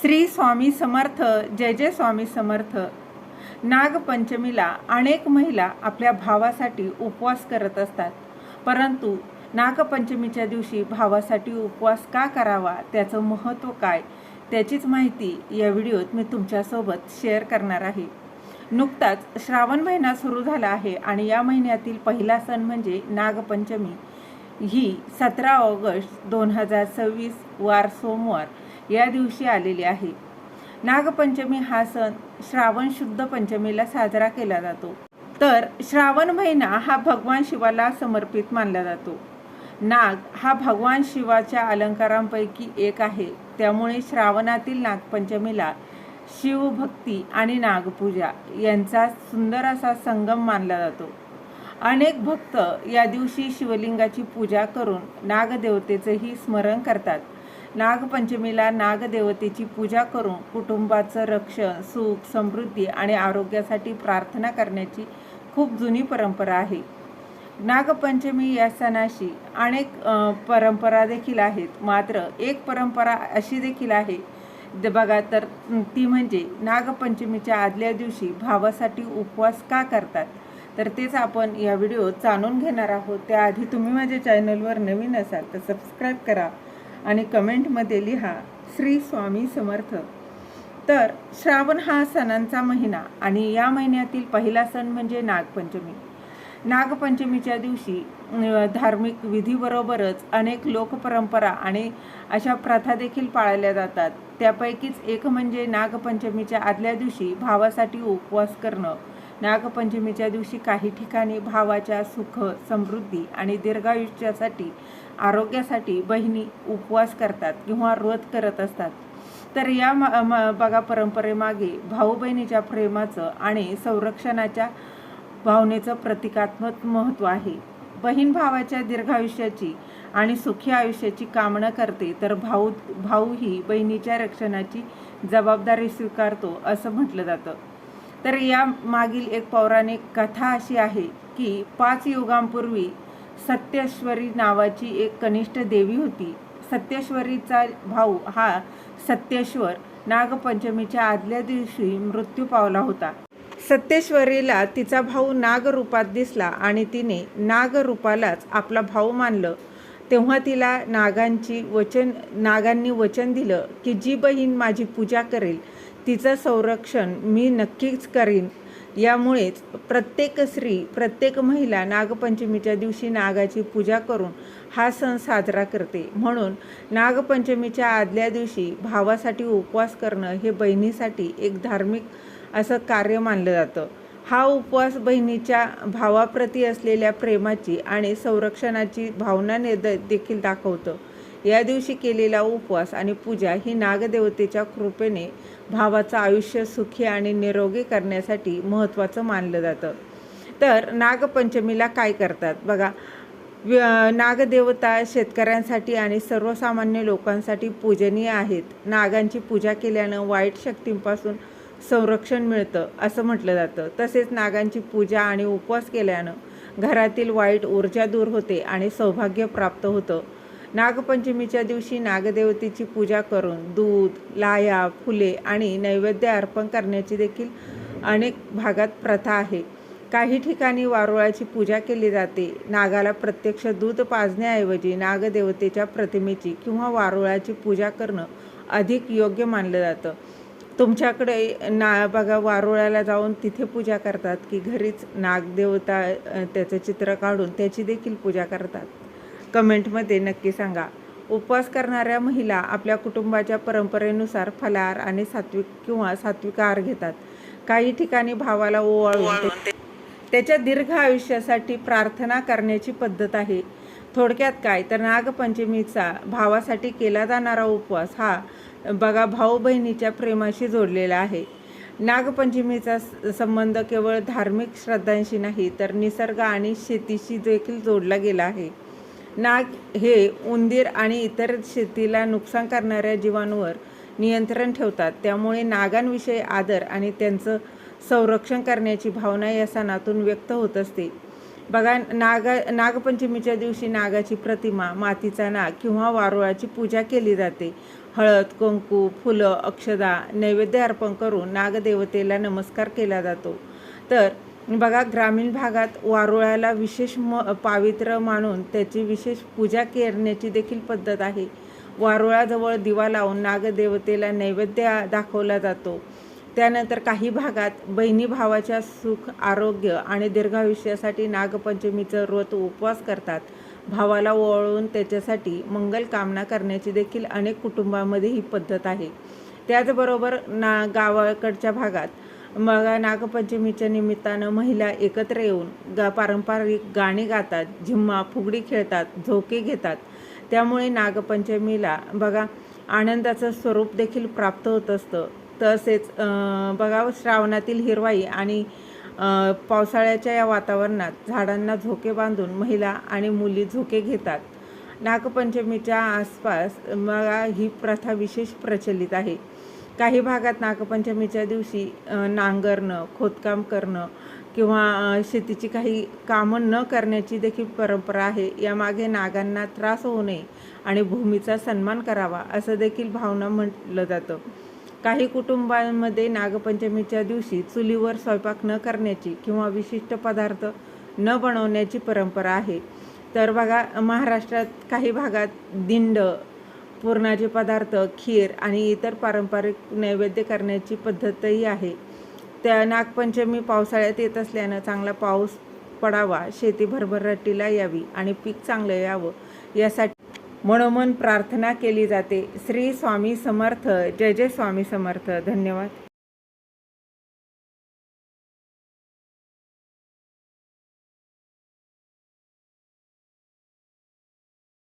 श्री स्वामी समर्थ. जय जय स्वामी समर्थ. नागपंचमीला अनेक महिला आपल्या भावासाठी उपवास करत असतात, परंतु नागपंचमीच्या दिवशी भावासाठी उपवास का करावा, त्याचं महत्त्व काय, त्याचीच माहिती या व्हिडिओत मी तुमच्यासोबत शेअर करणार आहे. नुकताच श्रावण महिना सुरू झाला आहे आणि या महिन्यातील पहिला सण म्हणजे नागपंचमी. ही 17 ऑगस्ट 2026 वार सोमवार या दिवशी आलेली आहे. नागपंचमी हा सण श्रावण शुद्ध पंचमीला साजरा केला जातो. तर श्रावण महिना हा भगवान शिवाला समर्पित मानला जातो. नाग हा भगवान शिवाच्या अलंकारांपैकी एक आहे. त्यामुळे श्रावणातील नागपंचमीला शिवभक्ती आणि नागपूजा यांचा सुंदर असा संगम मानला जातो. अनेक भक्त या दिवशी शिवलिंगाची पूजा करून नागदेवतेचेही स्मरण करतात. नागपंचमीला नागदेवतेची पूजा करून कुटुंबाचं रक्षण, सुख, समृद्धी आणि आरोग्यासाठी प्रार्थना करण्याची खूप जुनी परंपरा आहे. नागपंचमी या सणाशी अनेक परंपरा देखील आहेत. मात्र एक परंपरा अशी देखील आहे बघा, तर ती म्हणजे नागपंचमीच्या आदल्या दिवशी भावासाठी उपवास का करतात, तर तेच आपण या व्हिडिओत जाणून घेणार आहोत. त्याआधी तुम्ही माझ्या चॅनलवर नवीन असाल तर सबस्क्राईब करा आणि कमेंटमध्ये लिहा श्री स्वामी समर्थ. तर श्रावण हा सणांचा महिना आणि या महिन्यातील पहिला सण म्हणजे नागपंचमी. नागपंचमीच्या दिवशी धार्मिक विधीबरोबरच अनेक लोकपरंपरा आणि अशा प्रथा देखील पाळल्या जातात. त्यापैकीच एक म्हणजे नागपंचमीच्या आदल्या दिवशी भावासाठी उपवास करणं. नागपंचमीच्या दिवशी काही ठिकाणी भावाच्या सुख, समृद्धी आणि दीर्घायुष्यासाठी, आरोग्यासाठी बहिणी उपवास करतात किंवा व्रत करत असतात. तर या बघा परंपरेमागे भाऊ बहिणीच्या प्रेमाचं आणि संरक्षणाच्या भावनेचं प्रतिकात्मक महत्त्व आहे. बहीण भावाच्या दीर्घायुष्याची आणि सुखी आयुष्याची कामना करते, तर भाऊ ही बहिणीच्या रक्षणाची जबाबदारी स्वीकारतो असं म्हटलं जातं. तर या मागील एक पौराणिक कथा अशी आहे की 5 युगांपूर्वी सत्येश्वरी नावाची एक कनिष्ठ देवी होती. सत्येश्वरीचा भाऊ हा सत्येश्वर नागपंचमीच्या आदल्या दिवशी मृत्यू पावला होता. सत्येश्वरीला तिचा भाऊ नागरूपात दिसला आणि तिने नागरूपालाच आपला भाऊ मानलं. तेव्हा तिला नागांनी वचन दिलं की जी बहीण माझी पूजा करेल तिचं संरक्षण मी नक्कीच करीन. यामुळेच प्रत्येक स्त्री, प्रत्येक महिला नागपंचमीच्या दिवशी नागाची पूजा करून हा सण साजरा करते. म्हणून नागपंचमीच्या आदल्या दिवशी भावासाठी उपवास करणं हे बहिणीसाठी एक धार्मिक असं कार्य मानलं जातं. हा उपवास बहिणीच्या भावाप्रती असलेल्या प्रेमाची आणि संरक्षणाची भावना देखील दाखवतं. या दिवशी केलेला उपवास आणि पूजा ही नागदेवतेच्या कृपेने भावाचं आयुष्य सुखी आणि निरोगी करण्यासाठी महत्त्वाचं मानलं जातं. तर नागपंचमीला काय करतात बघा. नागदेवता शेतकऱ्यांसाठी आणि सर्वसामान्य लोकांसाठी पूजनीय आहेत. नागांची पूजा केल्यानं वाईट शक्तींपासून संरक्षण मिळतं असं म्हटलं जातं. तसेच नागांची पूजा आणि उपवास केल्यानं घरातील वाईट ऊर्जा दूर होते आणि सौभाग्य प्राप्त होतं. नागपंचमीच्या दिवशी नागदेवतेची पूजा करून दूध, लाह्या, फुले आणि नैवेद्य अर्पण करण्याची देखील अनेक भागात प्रथा आहे. काही ठिकाणी वारुळाची पूजा केली जाते. नागाला प्रत्यक्ष दूध पाजण्याऐवजी नागदेवतेच्या प्रतिमेची किंवा वारुळाची पूजा करणं अधिक योग्य मानलं जातं. तुमच्याकडे बघा वारुळाला जाऊन तिथे पूजा करतात की घरीच नागदेवता त्याचं चित्र काढून त्याची देखील पूजा करतात? कमेंटमध्ये नक्की सांगा. उपवास करणाऱ्या महिला आपल्या कुटुंबाच्या परंपरेनुसार फलाहार आणि सात्विक आहार घेतात. काही ठिकाणी भावाला ओवाळून त्याच्या दीर्घ आयुष्यासाठी प्रार्थना करण्याची पद्धत आहे. थोडक्यात काय, तर नागपंचमीचा भावासाठी केला जाणारा उपवास हा बघा भाऊ बहिणीच्या प्रेमाशी जोडलेला आहे. नागपंचमीचा संबंध केवळ धार्मिक श्रद्धांशी नाही, तर निसर्ग आणि शेतीशी देखील जोडला गेला आहे. नाग हे उंदीर आणि इतर शेतीला नुकसान करणाऱ्या जीवांवर नियंत्रण ठेवतात. त्यामुळे नागांविषयी आदर आणि त्यांचं संरक्षण करण्याची भावना या सणातून व्यक्त होत असते. बघा, नागपंचमीच्या दिवशी नागाची प्रतिमा, मातीचा नाग किंवा वारुळाची पूजा केली जाते. हळद, कुंकू, फुलं, अक्षदा नैवेद्य अर्पण करून नागदेवतेला नमस्कार केला जातो. तर बघा, ग्रामीण भागात वारुळाला विशेष पावित्र्य मानून त्याची विशेष पूजा करण्याची देखील पद्धत आहे. वारुळाजवळ दिवा लावून नागदेवतेला नैवेद्य दाखवला जातो. त्यानंतर काही भागात बहिणी भावाच्या सुख, आरोग्य आणि दीर्घायुष्यासाठी नागपंचमीचं व्रत उपवास करतात. भावाला ओवाळून त्याच्यासाठी मंगल कामना करण्याची देखील अनेक कुटुंबांमध्ये ही पद्धत आहे. त्याचबरोबर गावाकडच्या भागात मग नागपंचमीच्या निमित्तानं महिला एकत्र येऊन पारंपरिक गाणी गातात, झिम्मा, फुगडी खेळतात, झोके घेतात. त्यामुळे नागपंचमीला बघा आनंदाचं स्वरूप देखील प्राप्त होत असतं. तसेच बघा, श्रावणातील हिरवाई आणि पावसाळ्याच्या या वातावरणात झाडांना झोके बांधून महिला आणि मुली झोके घेतात. नागपंचमीच्या आसपास बघा ही प्रथा विशेष प्रचलित आहे. काही भागात नागपंचमीच्या दिवशी नांगरणं, खोदकाम करणं किंवा शेतीची काही कामं न करण्याची देखील परंपरा आहे. यामागे नागांना त्रास होऊ नये आणि भूमीचा सन्मान करावा असं देखील भावना म्हटलं जातं. काही कुटुंबांमध्ये नागपंचमीच्या दिवशी चुलीवर स्वयंपाक न करण्याची किंवा विशिष्ट पदार्थ न बनवण्याची परंपरा आहे. तर बघा, महाराष्ट्रात काही भागात दिंड, पुरणाचे पदार्थ, खीर आणि इतर पारंपरिक नैवेद्य करण्याची पद्धतही आहे. त्या नागपंचमी पावसाळ्यात येत असल्यानं चांगला पाऊस पडावा, शेती भरभराटीला यावी आणि पीक चांगलं यावं यासाठी मनोमन प्रार्थना केली जाते. श्री स्वामी समर्थ. जय जय स्वामी समर्थ. धन्यवाद.